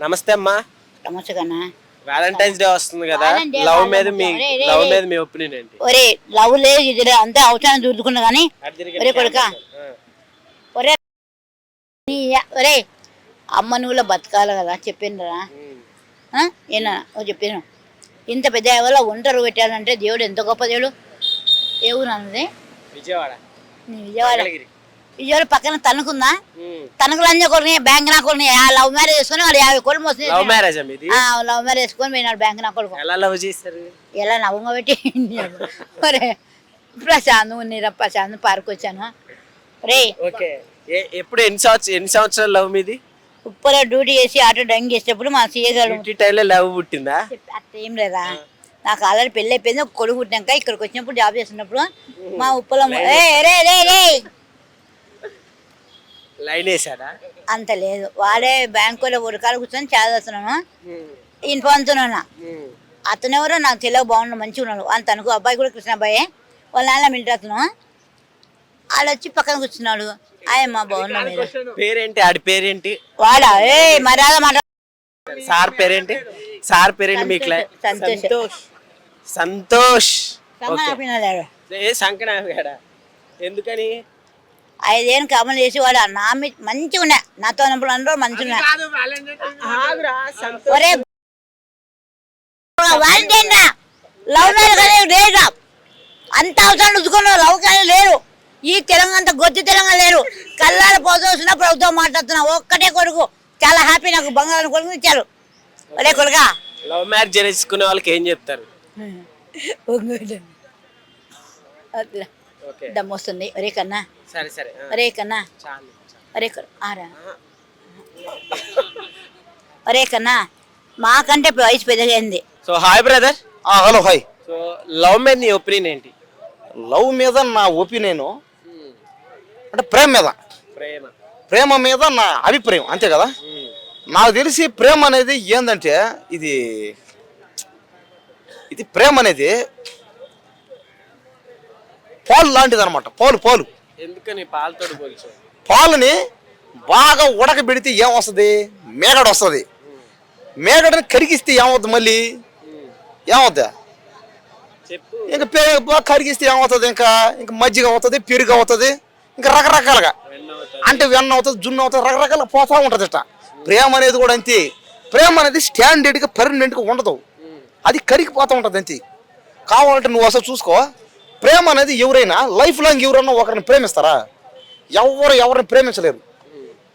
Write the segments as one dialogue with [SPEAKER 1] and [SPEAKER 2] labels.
[SPEAKER 1] నమస్తే అమ్మా.
[SPEAKER 2] నమస్తే కన్నా.
[SPEAKER 1] వ్యాలంటైన్స్ డే వస్తుంది కదా, లవ్ మీద మీ ఒపీనియన్ ఏంటి?
[SPEAKER 2] ఒరే లవ్ లేదు ఇది అంతే అవసరం చూసుకున్నా కానీ ఒరే కొడుక ఒరే ఒరే అమ్మ నువ్వులో బతకాలి కదా చెప్పిండ్రా ఏనా చెప్పాను. ఇంత పెద్ద ఎవరో ఒంటరి పెట్టాలంటే దేవుడు ఎంత గొప్ప దేవుడు. ఏ ఊరు అన్నది?
[SPEAKER 1] విజయవాడ.
[SPEAKER 2] విజయవాడ పక్కన తణుకుందా? తణుకులు అన్నీ కొన్ని బ్యాంక్ నా కొన్ని లవ్ మ్యారేజ్ చేసుకుని వాడు 50 కోట్లు మోసం.
[SPEAKER 1] లవ్ మ్యారేజ్
[SPEAKER 2] చేసుకొని పోయినాడు బ్యాంక్ నా కొడుకు.
[SPEAKER 1] ఎలా లవ్ చేస్తారు?
[SPEAKER 2] ఎలా నవ్వంగా పెట్టి ఒరే ప్రశాంత్ పార్క్ వచ్చాను. రే
[SPEAKER 1] ఎప్పుడు ఎన్ని సంవత్సరాలు లవ్ మీది?
[SPEAKER 2] ఉప్పలో డ్యూటీ చేసి ఆటో డ్రైవింగ్ చేసేటప్పుడు మా సీఏ
[SPEAKER 1] లవ్ పుట్టిందా?
[SPEAKER 2] అట్లా ఏం లేదా, నాకు ఆల్రెడీ పెళ్ళి అయిపోయింది. ఒక కొడుకు పుట్టినాక ఇక్కడికి వచ్చినప్పుడు జాబ్ చేస్తున్నప్పుడు మా ఉప్పలో
[SPEAKER 1] లైన్ వేసాడా?
[SPEAKER 2] అంత లేదు, వాడే బ్యాంకులో ఉరకాలు కూర్చొని చదువుతున్నాను ఇన్ఫాన్తున్నాను. అతనెవరో నాకు తెలియక బాగున్నాడు, మంచిగా ఉన్నాడు. అంత అనుకో అబ్బాయి కూడా కృష్ణ అబ్బాయే, వాళ్ళ నాన్న మిలిటరీ అతను. వాళ్ళు వచ్చి పక్కన కూర్చున్నాడు. ఆయమ్మా బాగున్నా.
[SPEAKER 1] పేరేంటి? ఆడి పేరేంటి?
[SPEAKER 2] వాడా మర్యాద మాట.
[SPEAKER 1] సార్ పేరేంటి? సార్ పేరేంటి మీకు?
[SPEAKER 2] సంతోష్.
[SPEAKER 1] సంతోష్
[SPEAKER 2] సంకనాడా?
[SPEAKER 1] ఎందుకని?
[SPEAKER 2] 5 ఏళ్ళు కమలు చేసి వాడు నా మంచిగా ఉన్నా, నాతో ఉన్నప్పుడు అందరూ మంచిగా లవ్ మ్యారేజ్ లేదు. అంత అవసరం చూసుకున్నావు. లవ్ కానీ లేరు ఈ తెలంగాణ, అంత గొద్దు తెలంగాణ లేరు. కళ్ళాల పోతున్నా ప్రభుత్వం మాట్లాడుతున్నా. ఒక్కటే కొడుకు, చాలా హ్యాపీ. నాకు బంగారం కొడుకు ఇచ్చారు. ఒరే కొడుకా,
[SPEAKER 1] లవ్ మ్యారేజ్ చేసుకునే వాళ్ళకి ఏం చెప్తారు?
[SPEAKER 2] దమ్ము వస్తుంది. ఒరే కన్నా, ఒరే కన్నా, ఒరే కన్నా మాకంటే వయసు పెద్దగైంది.
[SPEAKER 1] So hi brother.
[SPEAKER 3] Hello hi.
[SPEAKER 1] So love మీద నీ ఒపీనియన్ ఏంటి?
[SPEAKER 3] లవ్ మీద నా ఒపీనియన్ అంటే ప్రేమ మీద నా అభిప్రాయం, అంతే కదా. నాకు తెలిసి ప్రేమ అనేది ఏంటంటే ఇది ప్రేమ అనేది పాలు లాంటిది అనమాట. పాలు
[SPEAKER 1] ఎందుకని పాలతో పోల్చావు?
[SPEAKER 3] పాలని బాగా ఉడకబెడితే ఏమొస్తుంది? మేగడ వస్తుంది. మేగడని కరిగిస్తే ఏమవుతుంది? మళ్ళీ ఏమవుద్దా? ఇంకా బాగా కరిగిస్తే ఏమవుతుంది? ఇంకా మజ్జిగ అవుతుంది, పెరుగు అవుతుంది, ఇంకా రకరకాలుగా అంటే వెన్న అవుతుంది, జున్ను అవుతుంది, రకరకాలుగా పోతా ఉంటుంది. ఇట్లా ప్రేమ అనేది కూడా అంతే. ప్రేమ అనేది స్టాండర్డ్గా పర్మనెంట్గా ఉండదు, అది కరిగిపోతూ ఉంటుంది అంతే. కావాలంటే నువ్వు అసలు చూసుకో, ప్రేమ అనేది ఎవరైనా లైఫ్ లాంగ్ ఎవరన్నా ఒకరిని ప్రేమిస్తారా? ఎవరిని ప్రేమించలేరు.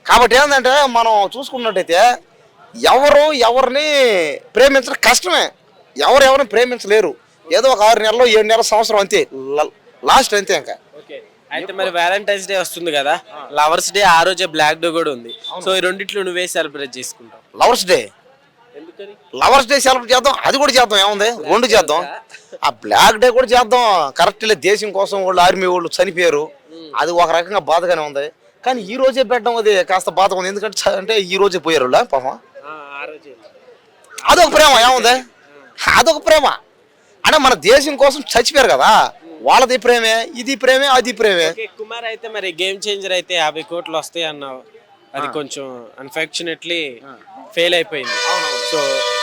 [SPEAKER 3] కాబట్టి ఏంటంటే మనం చూసుకున్నట్టయితే ఎవరిని ప్రేమించడం కష్టమే. ఎవరిని ప్రేమించలేరు. ఏదో ఒక 6 నెలలు 7 నెలల సంవత్సరం అంతే, లాస్ట్ అంతే. ఇంకా
[SPEAKER 1] అయితే మరి వ్యాలంటైన్స్ డే వస్తుంది కదా, లవర్స్ డే ఆ రోజే బ్లాక్ డే కూడా ఉంది. సో ఈ రెండిట్లో నువ్వే సెలబ్రేట్ చేసుకుంటావు?
[SPEAKER 3] లవర్స్ డే సెలబ్రేట్ చేద్దాం, అది కూడా చేద్దాం, ఏముంది, 2 చేద్దాం. ఆ బ్లాక్ డే కూడా చేద్దాం. కరెక్ట్ లే, దేశం కోసం వాళ్ళు ఆర్మీ వాళ్ళు చనిపోయారు, అది ఒక రకంగా బాధగానే ఉంది. కానీ ఈ రోజే పెట్టడం అది కాస్త బాధగా ఉంది. ఎందుకంటే అంటే ఈ రోజే పోయారు పాపం. అదొక ప్రేమ, ఏముంది, అదొక ప్రేమ. అంటే మన దేశం కోసం చచ్చిపోయారు కదా, వాళ్ళది ప్రేమే, ఇది ప్రేమే, అది ప్రేమే.
[SPEAKER 1] కుమార్ అయితే మరి గేమ్ చేంజర్ అయితే 50 కోట్లు వస్తాయి అన్నావు, అది కొంచెం అన్ఫార్చునేట్లీ ఫెయిల్ అయిపోయింది. సో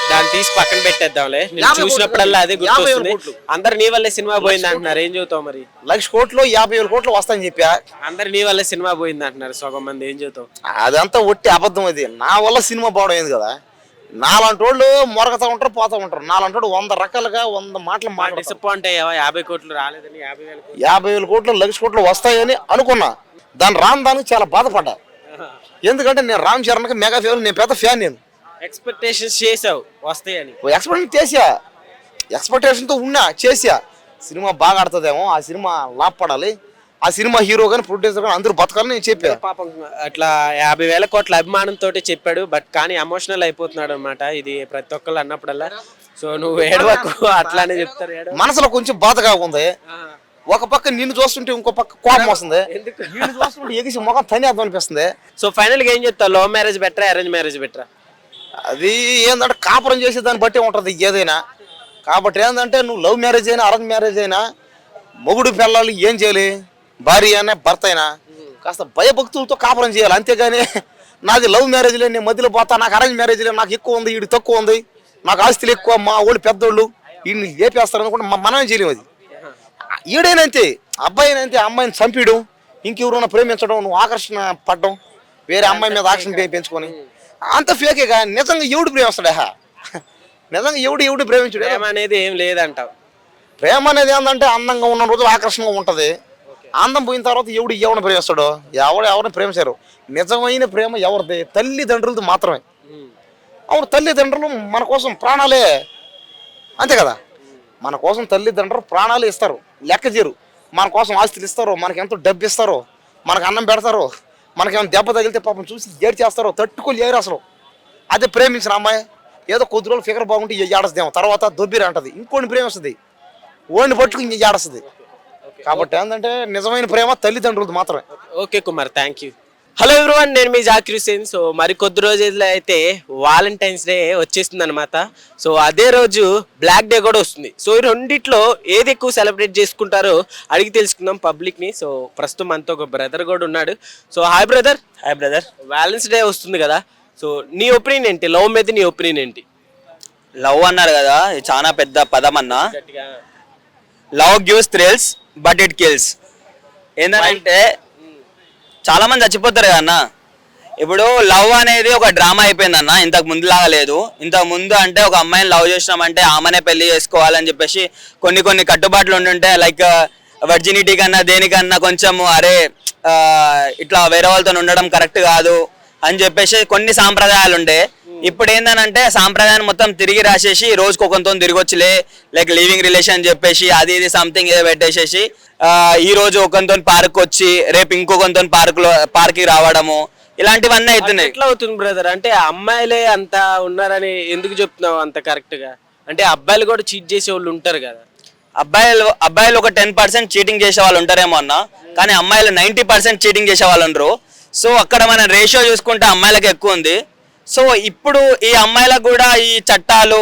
[SPEAKER 1] దాన్ని తీసి పక్కన పెట్టేద్దాంలే. నేను చూసినప్పుడల్లా అదే గుర్తొస్తుంది. అందరు నీ వల్లే సినిమా పోయింది అంటున్నారు, ఏం చెబుతావు మరి?
[SPEAKER 3] 1,00,000 కోట్లు 50,000 కోట్లు వస్తాయని చెప్పా.
[SPEAKER 1] అందరు నీ వల్లే సినిమా పోయింది అంటున్నారు సగం మంది, ఏం చెబుతావు?
[SPEAKER 3] అదంతా ఒట్టి అబద్ధం. అది నా వల్ల సినిమా పోవడం ఏంది కదా. నాలాంటి వాళ్ళు మొరగతా ఉంటారు, పోతా ఉంటారు. నాలాంటి 100 రకాలుగా 100 మాటలు
[SPEAKER 1] డిసప్పాయింట్ అయ్యావా? 50 కోట్లు రాలేదని?
[SPEAKER 3] 50,000 కోట్లు 1,00,000 కోట్లు వస్తాయని అనుకున్నా. దానికి చాలా బాధపడ్డా. ఎందుకంటే నేను రామ్ చరణ్కి మెగా ఫేవర్, నేను పెద్ద ఫ్యాన్. నేను
[SPEAKER 1] ఎక్స్పెక్టేషన్స్ చేసావు వస్తాయని,
[SPEAKER 3] ఎక్స్పెక్టేషన్తో చేసా. సినిమా బాగా ఆడుతుందేమో, ఆ సినిమా లాభపడాలి, ఆ సినిమా హీరో కానీ ప్రొడ్యూసర్ కానీ అందరూ బతకాలని నేను చెప్పా.
[SPEAKER 1] పాపం అట్లా 50,000 కోట్ల అభిమానంతో చెప్పాడు, బట్ కానీ ఎమోషనల్ అయిపోతున్నాడు అనమాట. ఇది ప్రతి ఒక్కళ్ళు అన్నప్పుడల్లా. సో నువ్వు ఏడవకు, అట్లానే చెప్తారు.
[SPEAKER 3] మనసులో కొంచెం బాధగా ఉంది. ఒక పక్క నిన్ను చూస్తుంటే ఇంకో పక్క కోపం వస్తుంది, నిన్ను చూస్తుంటే ఎగిసి ముఖం తనేద్దాం అనిపిస్తుంది.
[SPEAKER 1] సో ఫైనల్ గా ఏం చెప్తావు? లవ్ మ్యారేజ్ బెటరా, అరేంజ్ మ్యారేజ్ బెటరా?
[SPEAKER 3] అది ఏంటంటే కాపురం చేసే దాన్ని బట్టి ఉంటుంది ఏదైనా. కాబట్టి ఏంటంటే నువ్వు లవ్ మ్యారేజ్ అయినా అరేంజ్ మ్యారేజ్ అయినా మొగుడు పిల్లలు ఏం చేయాలి? భార్య అయినా భర్త అయినా కాస్త భయభక్తులతో కాపురం చేయాలి, అంతేగాని నాది లవ్ మ్యారేజ్లే, నేను మధ్యలో పోతా, నాకు అరేంజ్ మ్యారేజ్లే, నాకు ఎక్కువ ఉంది, వీడు తక్కువ ఉంది, నాకు ఆస్తులు ఎక్కువ, మా వాళ్ళు పెద్దోళ్ళు వీడిని లేపేస్తారు అనుకుంటే మనమే చేయలేము. అది ఈడైనంతే, అబ్బాయినంతే, అమ్మాయిని చంపిడు, ఇంకెవరైనా ప్రేమించడం, నువ్వు ఆకర్షణ పడడం, వేరే అమ్మాయి మీద ఆకర్షణ పెంచుకొని అంత ఫేకే. కానీ నిజంగా ఎవడు ప్రేమిస్తాడా? నిజంగా ఎవడు ప్రేమించడు?
[SPEAKER 1] ప్రేమ అనేది ఏం లేదంటావు.
[SPEAKER 3] ప్రేమ అనేది ఏంటంటే అందంగా ఉన్న రోజు ఆకర్షణగా ఉంటుంది, అందం పోయిన తర్వాత ఎవరిని ప్రేమిస్తాడో? ఎవరిని ప్రేమించారు. నిజమైన ప్రేమ ఎవరిది? తల్లిదండ్రులది మాత్రమే. అవును, తల్లిదండ్రులు మన కోసం ప్రాణాలే, అంతే కదా. మన కోసం తల్లిదండ్రులు ప్రాణాలు ఇస్తారు, లెక్క చేయరు. మన కోసం ఆస్తులు ఇస్తారు, మనకి ఎంతో డబ్బు ఇస్తారు, మనకు అన్నం పెడతారు, మనకేమైనా దెబ్బ తగిలితే పాపం చూసి ఏడు చేస్తారు, తట్టుకోలేరు అసలు. అదే ప్రేమించిన అమ్మాయి ఏదో కొద్ది రోజులు ఫిగర్ బాగుంటే ఏడస్తాదేమో, తర్వాత దొబ్బిరా అంటది, ఇంకోటి ప్రేమిస్తుంది, ఓడిని పట్టుకుని ఏడస్తుంది. కాబట్టి ఏంటంటే నిజమైన ప్రేమ తల్లిదండ్రులది మాత్రమే.
[SPEAKER 1] Okay Kumar, thank you. Hello everyone, నేను మీ జాకిర్ హుసేన్. సో మరి కొద్ది రోజుల్లో అయితే వాలంటైన్స్ డే వచ్చేస్తుంది అనమాట. సో అదే రోజు బ్లాక్ డే కూడా వస్తుంది. సో ఈ రెండిట్లో ఏది ఎక్కువ సెలబ్రేట్ చేసుకుంటారో అడిగి తెలుసుకుందాం పబ్లిక్ని. సో ప్రస్తుతం మనతో ఒక బ్రదర్ కూడా ఉన్నాడు. So hi brother.
[SPEAKER 4] Hi brother.
[SPEAKER 1] Valentine's Day వస్తుంది కదా, సో నీ ఒపీనియన్ ఏంటి? లవ్ మీద నీ ఒపీనియన్ ఏంటి?
[SPEAKER 4] లవ్ అన్నారు కదా, ఇది చాలా పెద్ద పదం అన్న. Love gives thrills but it kills. ఏంటంటే చాలా మంది చచ్చిపోతారు కదా అన్న. ఇప్పుడు లవ్ అనేది ఒక డ్రామా అయిపోయింది అన్న, ఇంతకు ముందులాగా లేదు. ఇంతకు ముందు అంటే ఒక అమ్మాయిని లవ్ చేసినామంటే ఆమెనే పెళ్లి చేసుకోవాలని చెప్పేసి కొన్ని కట్టుబాట్లు ఉంటుంటే, లైక్ వర్జినిటీ కన్నా దేనికన్నా కొంచెం అరే ఇట్లా వేరే వాళ్ళతో ఉండడం కరెక్ట్ కాదు అని చెప్పేసి కొన్ని సాంప్రదాయాలు ఉండే. ఇప్పుడు ఏంటంటే సాంప్రదాయాన్ని మొత్తం తిరిగి రాసేసి రోజుకు ఒకరితో తిరగొచ్చులే, లైక్ లివింగ్ రిలేషన్ అని చెప్పేసి అది ఇది సంథింగ్ ఏదో పెట్టేసేసి ఈ రోజు ఒకరితో పార్క్ వచ్చి రేపు ఇంకొకరితో పార్క్కి రావడము, ఇలాంటివన్నీ అవుతున్నాయి.
[SPEAKER 1] ఎట్లా అవుతుంది బ్రదర్? అంటే అమ్మాయిలే అంత ఉన్నారని ఎందుకు చెప్తున్నావు అంత కరెక్ట్ గా? అంటే అబ్బాయిలు కూడా చీట్ చేసే వాళ్ళు ఉంటారు కదా.
[SPEAKER 4] అబ్బాయిలు ఒక 10% చీటింగ్ చేసే వాళ్ళు ఉంటారేమో అన్న, కానీ అమ్మాయిలు 90% చీటింగ్ చేసే వాళ్ళు ఉండరు. సో అక్కడ మనం రేషియో చూసుకుంటే అమ్మాయిలకు ఎక్కువ ఉంది. సో ఇప్పుడు ఈ అమ్మాయిలకు కూడా ఈ చట్టాలు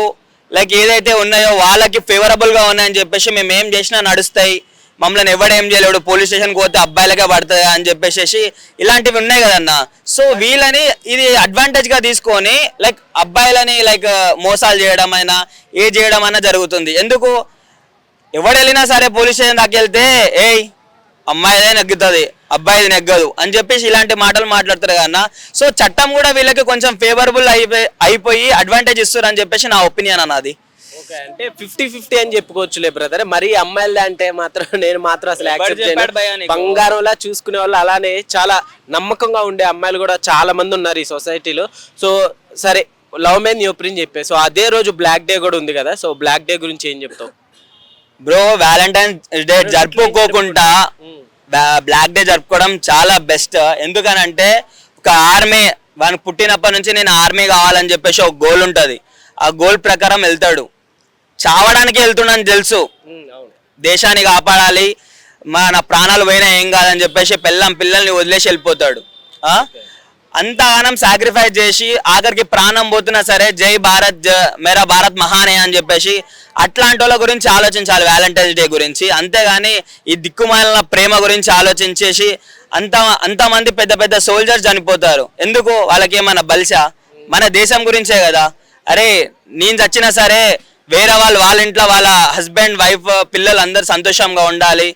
[SPEAKER 4] లైక్ ఏదైతే ఉన్నాయో వాళ్ళకి ఫేవరబుల్గా ఉన్నాయని చెప్పేసి మేము ఏం చేసినా నడుస్తాయి, మమ్మల్ని ఎవడేం చేయలేడు, పోలీస్ స్టేషన్కి పోతే అబ్బాయిలకే పడుతుంది అని చెప్పేసి ఇలాంటివి ఉన్నాయి కదన్న. సో వీళ్ళని ఇది అడ్వాంటేజ్గా తీసుకొని లైక్ అబ్బాయిలని లైక్ మోసాలు చేయడం అయినా ఏ చేయడం అయినా జరుగుతుంది. ఎందుకు ఎవడు వెళ్ళినా సరే పోలీస్ స్టేషన్ దాకా వెళ్తే ఏయ్ అమ్మాయిదే నెగ్గుతుంది, అబ్బాయిది నెగ్గదు అని చెప్పేసి ఇలాంటి మాటలు మాట్లాడతారు కదన్న. సో చట్టం కూడా వీళ్ళకి కొంచెం ఫేవరబుల్ అయిపోయి అడ్వాంటేజ్ ఇస్తారు అని చెప్పేసి నా ఒపీనియన్ అన్నది.
[SPEAKER 1] ఓకే, అంటే 50-50 అని చెప్పుకోవచ్చులే బ్రదర్. మరి అమ్మాయిలు అంటే మాత్రం నేను మాత్రం అసలు యాక్సెప్ట్ చేయను. బంగారంలా చూసుకునే వాళ్ళు, అలానే చాలా నమ్మకంగా ఉండే అమ్మాయిలు కూడా చాలా మంది ఉన్నారు ఈ సొసైటీలో. సో సరే, లవ్ మీద నీ ఒపీనియన్ చెప్పే. సో అదే రోజు బ్లాక్ డే కూడా ఉంది కదా, సో బ్లాక్ డే గురించి ఏం చెప్తావు?
[SPEAKER 4] బ్రో, వ్యాలంటైన్స్ డే జరుపుకోకుండా బ్లాక్ డే జరుపుకోవడం చాలా బెస్ట్. ఎందుకనంటే ఒక ఆర్మీ వానికి పుట్టినప్పటి నుంచి నేను ఆర్మీ కావాలని చెప్పేసి ఒక గోల్ ఉంటుంది. ఆ గోల్ ప్రకారం వెళ్తాడు, చావడానికి వెళ్తున్నాను తెలుసు, దేశాన్ని కాపాడాలి, మన ప్రాణాలు పోయినా ఏం కాదని చెప్పేసి పిల్లల్ని వదిలేసి వెళ్ళిపోతాడు. అంతగానం సాక్రిఫైస్ చేసి ఆఖరికి ప్రాణం పోతున్నా సరే జై భారత్ మేరా భారత్ మహానే అని చెప్పేసి అట్లాంటి వాళ్ళ గురించి ఆలోచించాలి వ్యాలంటైన్స్ డే గురించి. అంతేగాని ఈ దిక్కుమాలిన ప్రేమ గురించి ఆలోచించేసి అంతమంది పెద్ద పెద్ద సోల్జర్స్ చనిపోతారు. ఎందుకు? వాళ్ళకి ఏమన్నా బలిసా? మన దేశం గురించే కదా. అరే నేను చచ్చినా సరే వేరే వాళ్ళ ఇంట్లో వాళ్ళ హస్బెండ్ వైఫ్ పిల్లలు అందరు సంతోషంగా ఉండాలి,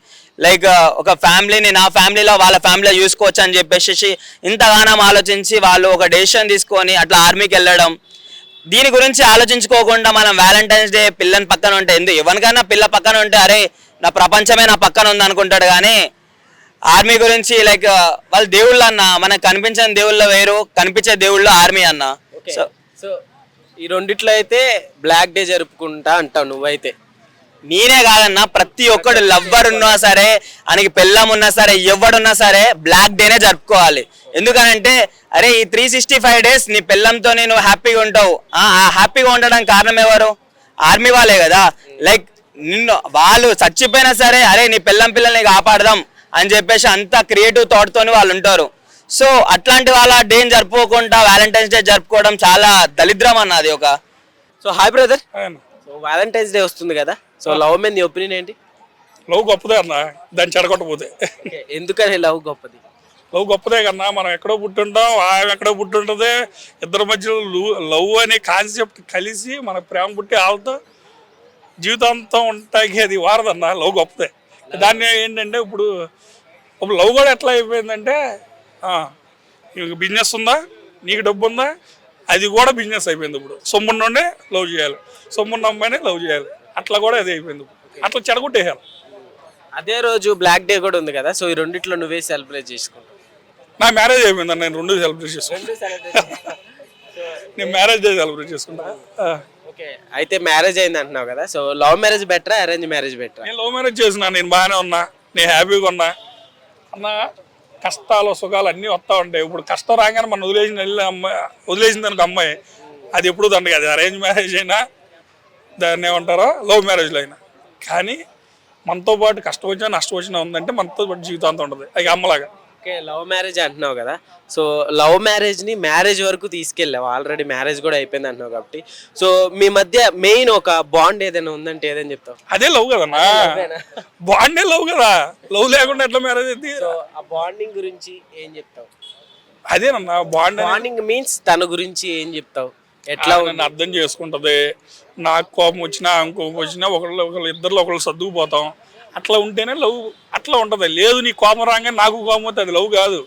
[SPEAKER 4] లైక్ ఒక ఫ్యామిలీని నా ఫ్యామిలీలో వాళ్ళ ఫ్యామిలీలో చూసుకోవచ్చు అని చెప్పేసి ఇంతగానం ఆలోచించి వాళ్ళు ఒక డెసిషన్ తీసుకొని అట్లా ఆర్మీకి వెళ్ళడం. దీని గురించి ఆలోచించుకోకుండా మనం వ్యాలంటైన్స్ డే పిల్లని పక్కన ఉంటే ఎవరికైనా పిల్ల పక్కన ఉంటే అరే నా ప్రపంచమే నా పక్కన ఉంది అనుకుంటాడు. కానీ ఆర్మీ గురించి లైక్ వాళ్ళు దేవుళ్ళు అన్న, మనకు కనిపించని దేవుళ్ళ వేరు, కనిపించే దేవుళ్ళు ఆర్మీ అన్న.
[SPEAKER 1] సో ఈ రెండిట్లో అయితే బ్లాక్ డే జరుపుకుంటా అంటావు నువ్వైతే?
[SPEAKER 4] నేనే కాదన్నా, ప్రతి ఒక్కడు లవ్వర్ ఉన్నా సరే, ఆయనకి పెళ్ళం ఉన్నా సరే, ఎవడున్నా సరే బ్లాక్ డేనే జరుపుకోవాలి. ఎందుకనంటే అరే ఈ 365 days నీ పెళ్ళంతో నువ్వు హ్యాపీగా ఉంటావు. ఆ హ్యాపీగా ఉండడానికి కారణం ఎవరు? ఆర్మీ వాళ్ళే కదా. లైక్ నిన్ను వాళ్ళు చచ్చిపోయినా సరే అరే నీ పిల్లల్ని కాపాడదాం అని చెప్పేసి అంత క్రియేటివ్ థాట్ తోని వాళ్ళు ఉంటారు. సో అట్లాంటి వాళ్ళ డేని జరుపుకోకుండా వ్యాలంటైన్స్ డే జరుపుకోవడం చాలా దరిద్రం అన్నది ఒక.
[SPEAKER 1] So hi brother. So Valentine's day వస్తుంది కదా, సో లవ్ మీద నీ ఒపీనియన్ ఏంటి?
[SPEAKER 5] లవ్ గొప్పదే అన్న, దాన్ని చెడగొట్టపోతే.
[SPEAKER 1] ఎందుకని లవ్ గొప్పది?
[SPEAKER 5] లవ్ గొప్పదే కన్నా, మనం ఎక్కడో పుట్టుంటాం, ఆమె ఎక్కడో పుట్టుంటుంది, ఇద్దరి మధ్యలో లవ్ అనే కాన్సెప్ట్ కలిసి మన ప్రేమ పుట్టి వాళ్ళతో జీవితాంతం ఉంటాయి, అది వారదన్నా. లవ్ గొప్పదే. దాన్ని ఏంటంటే ఇప్పుడు లవ్ కూడా ఎట్లా అయిపోయిందంటే బిజినెస్ ఉందా, నీకు డబ్బు ఉందా, అది కూడా బిజినెస్ అయిపోయింది. ఇప్పుడు సొమ్మున్నోడే లవ్ చేయాలి, సొమ్మున్న అమ్మాయినే లవ్ చేయాలి, అట్లా కూడా అది అయిపోయింది. అట్లా చెడగొట్టేయాలి.
[SPEAKER 1] అదే రోజు బ్లాక్ డే కూడా ఉంది కదా, సో ఈ రెండిట్లో నువ్వే సెలబ్రేట్ చేసుకుంటావు?
[SPEAKER 5] నా మ్యారేజ్ అయిపోయింది, నేను 2 సెలబ్రేట్ చేసుకుంటా. నేను మ్యారేజ్ డే సెలబ్రేట్ చేసుకుంటా.
[SPEAKER 1] ఓకే, అయితే మ్యారేజ్ అయింది అంటున్నావు కదా, సో లవ్ మ్యారేజ్ బెటరా అరేంజ్ మ్యారేజ్ బెటరా?
[SPEAKER 5] నేను లవ్ మ్యారేజ్ చేసిన, నేను బాగానే ఉన్నా, నేను హ్యాపీగా ఉన్నా అన్న. కష్టాలు సుఖాలు అన్నీ వస్తూ ఉంటాయి. ఇప్పుడు కష్టం రాగానే మనం వదిలేసింది అనుకో అమ్మాయి, అది ఎప్పుడు దండగ. అది అరేంజ్ మ్యారేజ్ అయినా దాన్ని ఏమంటారో లవ్ మ్యారేజ్లో అయినా. కానీ మనతో పాటు కష్టం వచ్చినా నష్టం వచ్చినా ఉందంటే మనతో పాటు జీవితాంతం ఉంటుంది, అది అమ్మలాగా.
[SPEAKER 1] ఓకే, లవ్ మ్యారేజ్ అంటున్నావు కదా, సో లవ్ మ్యారేజ్ని మ్యారేజ్ వరకు తీసుకెళ్ళావు, ఆల్రెడీ మ్యారేజ్ కూడా అయిపోయింది అంటున్నావు కాబట్టి, సో మీ మధ్య మెయిన్ ఒక బాండ్ ఏదైనా ఉందంటే ఏదని చెప్తావు?
[SPEAKER 5] అదే లవ్ కదన్నా, బాండే లవ్ కదా. లవ్ లేకుండా ఎట్లా మ్యారేజ్ అయితే?
[SPEAKER 1] సో ఆ బాండింగ్ గురించి ఏం చెప్తావు?
[SPEAKER 5] అదేనన్నా
[SPEAKER 1] బాండింగ్ మీన్స్ తన గురించి ఏం చెప్తావు? ఎట్లా
[SPEAKER 5] నన్ను అర్థం చేసుకుంటది, నాకు కోపం వచ్చినా కోపం వచ్చినా ఒకళ్ళు ఇద్దరిలో ఒకళ్ళు సర్దుకుపోతాం. అట్లా ఉంటేనే లవ్ అట్లా ఉంటుంది. లేదు నీ కోపం రాగానే నాకు కోపం అవుతుంది, అది లవ్ కాదు.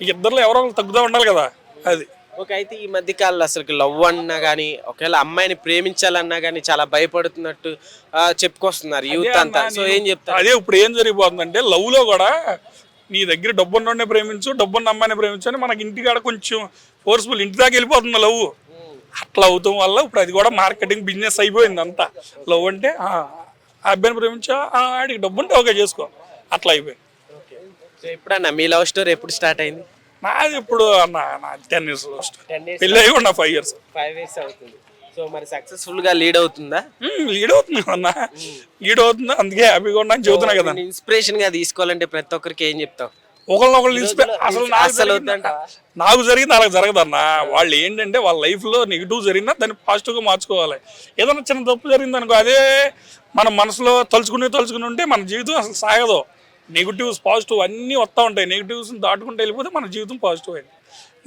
[SPEAKER 5] ఇద్దరిలో ఎవరో ఒకరు తగ్గుతూ ఉండాలి కదా, అది.
[SPEAKER 1] ఓకే, అయితే ఈ మధ్య కాలంలో అసలు లవ్ అన్నా కానీ, ఒకవేళ అమ్మాయిని ప్రేమించాలన్నా కానీ చాలా భయపడుతున్నట్టు చెప్పుకొస్తున్నారు యూత్ అంతా, సో ఏం చెప్తారు?
[SPEAKER 5] అదే ఇప్పుడు ఏం జరిగిపోతుందంటే లవ్ లో కూడా నీ దగ్గర డబ్బున్నోడినే ప్రేమించు, డబ్బున్న అమ్మాయిని ప్రేమించు అని మనకి ఇంటికాడ కొంచెం ఫోర్స్ఫుల్ ఇంటి దాకా వెళ్ళిపోతుంది లవ్. అట్లా అవుతాం వల్ల ఇప్పుడు అది కూడా మార్కెటింగ్ బిజినెస్ అయిపోయింది అంతా. లవ్ అంటే ఆ అబ్బాయిని ప్రేమించా, ఆడికి డబ్బు ఉంటే ఓకే చేసుకో, అట్లా అయిపోయింది.
[SPEAKER 1] సో ఎప్పుడన్నా మీ లవ్ స్టోరీ ఎప్పుడు స్టార్ట్ అయింది?
[SPEAKER 5] నాది ఇప్పుడు నా 10 years పెళ్ళి అయ్యి కూడా 5 years.
[SPEAKER 1] 5 years అవుతుంది. సో మరి సక్సెస్ఫుల్ గా లీడ్ అవుతుందా?
[SPEAKER 5] లీడ్ అవుతుంది అన్న, లీడ్ అవుతుంది. అందుకే హ్యాపీగా ఉన్నా చెబుతున్నా కదా.
[SPEAKER 1] ఇన్స్పిరేషన్ గా తీసుకోవాలంటే ప్రతి ఒక్కరికి ఏం చెప్తావు?
[SPEAKER 5] ఒకళ్ళు అసలు నాకు జరిగింది వాళ్ళకి జరగదన్న. వాళ్ళు ఏంటంటే వాళ్ళ లైఫ్లో నెగిటివ్ జరిగినా దాన్ని పాజిటివ్గా మార్చుకోవాలి. ఏదైనా చిన్న తప్పు జరిగింది అనుకో, అదే మన మనసులో తలుచుకుని ఉంటే మన జీవితం అసలు సాగదు. నెగిటివ్స్ పాజిటివ్ అన్నీ వస్తూ ఉంటాయి. నెగిటివ్స్ దాటుకుంటూ వెళ్ళిపోతే మన జీవితం పాజిటివ్ అయింది.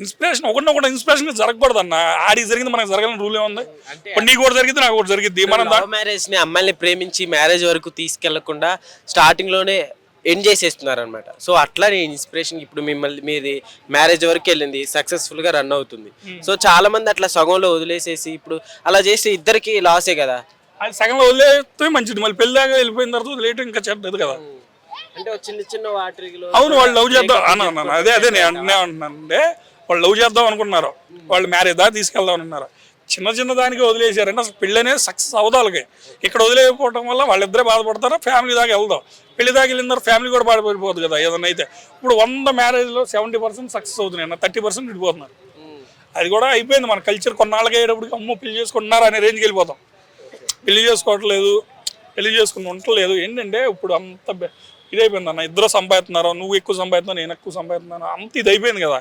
[SPEAKER 5] ఇన్స్పిరేషన్ ఒకటి ఇన్స్పిరేషన్ జరగకూడదు అన్న. ఆడికి జరిగింది మనకు జరగాలని రూల్ ఏముంది? ఇప్పుడు నీకు కూడా జరిగింది, నాకు కూడా జరిగింది. మనం
[SPEAKER 1] మ్యారేజ్ ని అమ్మాయిని ప్రేమించి మ్యారేజ్ వరకు తీసుకెళ్లకుండా స్టార్టింగ్ లోనే ఎండ్ చేసేస్తున్నారు అనమాట. సో అట్లా నేను ఇన్స్పిరేషన్ ఇప్పుడు మిమ్మల్ని మీది మ్యారేజ్ వరకు వెళ్ళింది, సక్సెస్ఫుల్ గా రన్ అవుతుంది. సో చాలా మంది అట్లా సగంలో వదిలేసేసి ఇప్పుడు అలా చేస్తే ఇద్దరికి లాసే కదా.
[SPEAKER 5] అది సగంలో వదిలేస్తే మంచిది, మళ్ళీ పెళ్లి దాకా వెళ్ళిపోయిన తర్వాత వదిలేయటం ఇంకా చెడ్డది కదా.
[SPEAKER 1] అంటే చిన్న చిన్న వాటిలో
[SPEAKER 5] అవును, వాళ్ళు లవ్ చేద్దాం అన్న. అదే నేను అంటున్నానంటే వాళ్ళు లవ్ చేద్దాం అనుకున్నారు, వాళ్ళు మ్యారేజ్ దాకా తీసుకెళ్దాం అనుకున్నారు. చిన్న దానికి వదిలేసారంటే అసలు పెళ్ళి అనేది సక్సెస్ అవదాలకి. ఇక్కడ వదిలేకపోవడం వల్ల వాళ్ళిద్దరే బాధపడతారు. ఫ్యామిలీ దాకా వెళ్దాం, పెళ్లి దాకా వెళ్ళిన తర్వాత ఫ్యామిలీ కూడా బాధపడిపోతుంది కదా ఏదన్నా అయితే. ఇప్పుడు 100 మ్యారేజ్లో 70% సక్సెస్ అవుతున్నాయి అన్న, 30% విడిపోతున్నారు. అది కూడా అయిపోయింది మన కల్చర్. కొన్నాళ్ళకి అయ్యేటప్పటికి అమ్మో పెళ్లి చేసుకుంటున్నారు అనే రేంజ్కి వెళ్ళిపోతాం. పెళ్లి చేసుకోవట్లేదు, పెళ్లి చేసుకుని ఉండట్లేదు. ఏంటంటే ఇప్పుడు అంత ఇదైపోయింది అన్న. ఇద్దరు సంపాదిస్తున్నారు, నువ్వు ఎక్కువ సంపాదిస్తున్నావు, నేను ఎక్కువ సంపాదిస్తున్నాను, అంత ఇది అయిపోయింది కదా.